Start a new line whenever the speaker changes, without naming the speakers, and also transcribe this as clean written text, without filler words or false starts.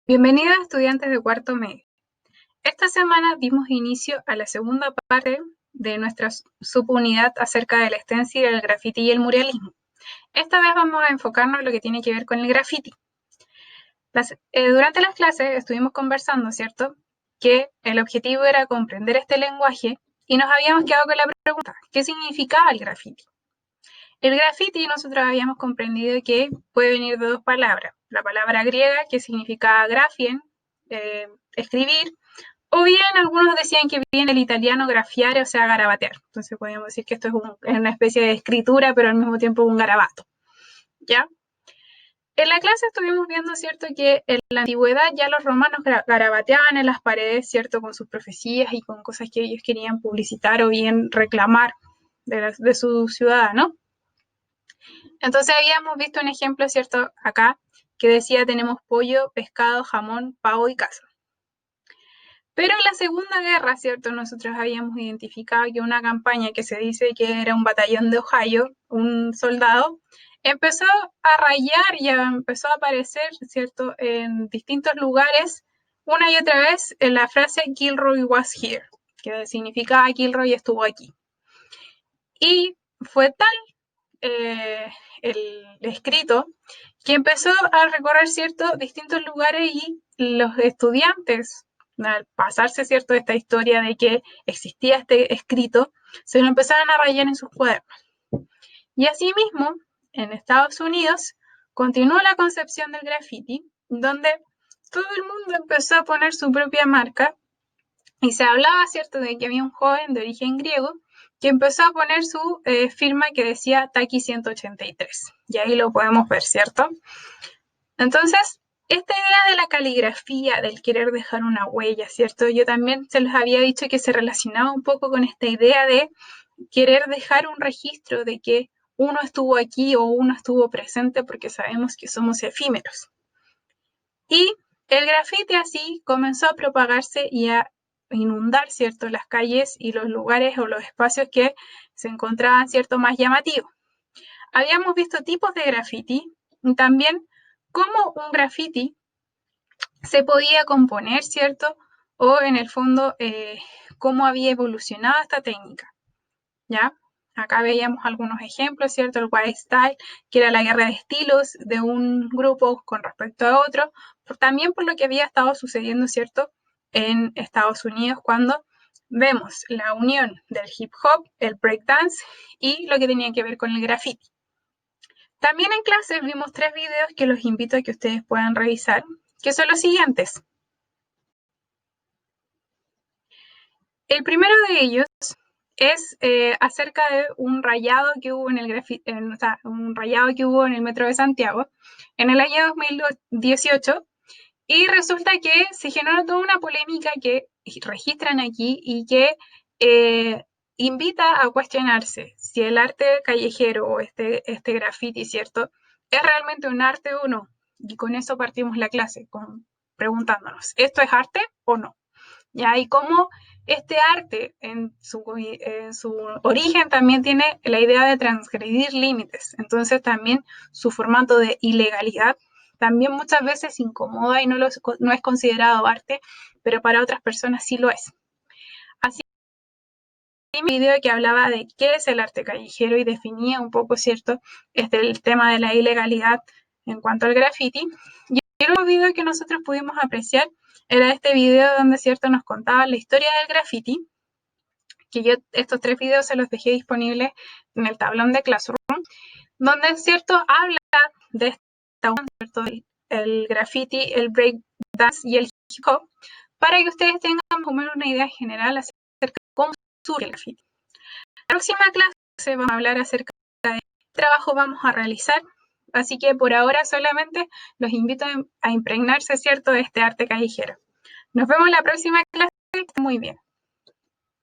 Bienvenidos estudiantes de cuarto medio. Esta semana dimos inicio a la segunda parte de nuestra subunidad acerca del stencil, el graffiti y el muralismo. Esta vez vamos a enfocarnos en lo que tiene que ver con el graffiti. Durante las clases estuvimos conversando, ¿cierto?, que el objetivo era comprender este lenguaje y nos habíamos quedado con la pregunta, ¿qué significaba el graffiti? El graffiti nosotros habíamos comprendido que puede venir de dos palabras. La palabra griega, que significa grafien, escribir, o bien algunos decían que viene del italiano grafiare, o sea, garabatear. Entonces podríamos decir que esto es una especie de escritura, pero al mismo tiempo un garabato. ¿Ya? En la clase estuvimos viendo, ¿cierto?, que en la antigüedad ya los romanos garabateaban en las paredes, ¿cierto?, con sus profecías y con cosas que ellos querían publicitar o bien reclamar de su ciudadano. Entonces habíamos visto un ejemplo, ¿cierto?, acá, que decía tenemos pollo, pescado, jamón, pavo y queso. Pero en la Segunda Guerra, ¿cierto?, nosotros habíamos identificado que una campaña que se dice que era un batallón de Ohio, un soldado, empezó a rayar y empezó a aparecer, ¿cierto?, en distintos lugares, una y otra vez, en la frase Kilroy was here, que significaba Kilroy estuvo aquí. Y fue tal el escrito que empezó a recorrer distintos lugares y los estudiantes, al pasarse cierto esta historia de que existía este escrito, se lo empezaron a rayar en sus cuadernos. Y asimismo, en Estados Unidos, continuó la concepción del graffiti, donde todo el mundo empezó a poner su propia marca y se hablaba, ¿cierto?, de que había un joven de origen griego que empezó a poner su firma que decía Taki 183. Y ahí lo podemos ver, ¿cierto? Entonces, esta idea de la caligrafía, del querer dejar una huella, ¿cierto? Yo también se los había dicho que se relacionaba un poco con esta idea de querer dejar un registro de que uno estuvo aquí o uno estuvo presente porque sabemos que somos efímeros. Y el grafiti así comenzó a propagarse y a inundar, ¿cierto?, las calles y los lugares o los espacios que se encontraban, ¿cierto?, más llamativos. Habíamos visto tipos de grafiti y también cómo un grafiti se podía componer, ¿cierto?, o en el fondo cómo había evolucionado esta técnica, ¿ya? Acá veíamos algunos ejemplos, ¿cierto? El White Style, que era la guerra de estilos de un grupo con respecto a otro, también por lo que había estado sucediendo, ¿cierto?, en Estados Unidos cuando vemos la unión del hip hop, el breakdance y lo que tenía que ver con el graffiti. También en clase vimos 3 videos que los invito a que ustedes puedan revisar, que son los siguientes. El primero de ellos es acerca de un rayado que hubo en el metro de Santiago en el año 2018 y resulta que se generó toda una polémica que registran aquí y que invita a cuestionarse si el arte callejero o este graffiti, ¿cierto?, es realmente un arte o no. Y con eso partimos la clase, preguntándonos, ¿esto es arte o no? ¿Ya? Y cómo este arte en su origen también tiene la idea de transgredir límites. Entonces también su formato de ilegalidad también muchas veces incomoda y no es considerado arte, pero para otras personas sí lo es. Así que un video que hablaba de qué es el arte callejero y definía un poco, ¿cierto?, el tema de la ilegalidad en cuanto al graffiti. Y el otro video que nosotros pudimos apreciar era este video donde, ¿cierto?, nos contaba la historia del graffiti, que yo estos 3 videos se los dejé disponibles en el tablón de Classroom, donde, ¿cierto?, habla de esta unión, ¿cierto?, el graffiti, el breakdance y el hip hop, para que ustedes tengan más o menos una idea general acerca de cómo surge el graffiti. La próxima clase vamos a hablar acerca de qué trabajo vamos a realizar, así que por ahora solamente los invito a impregnarse, ¿cierto?, de este arte callejero. Nos vemos en la próxima clase, que estén muy bien.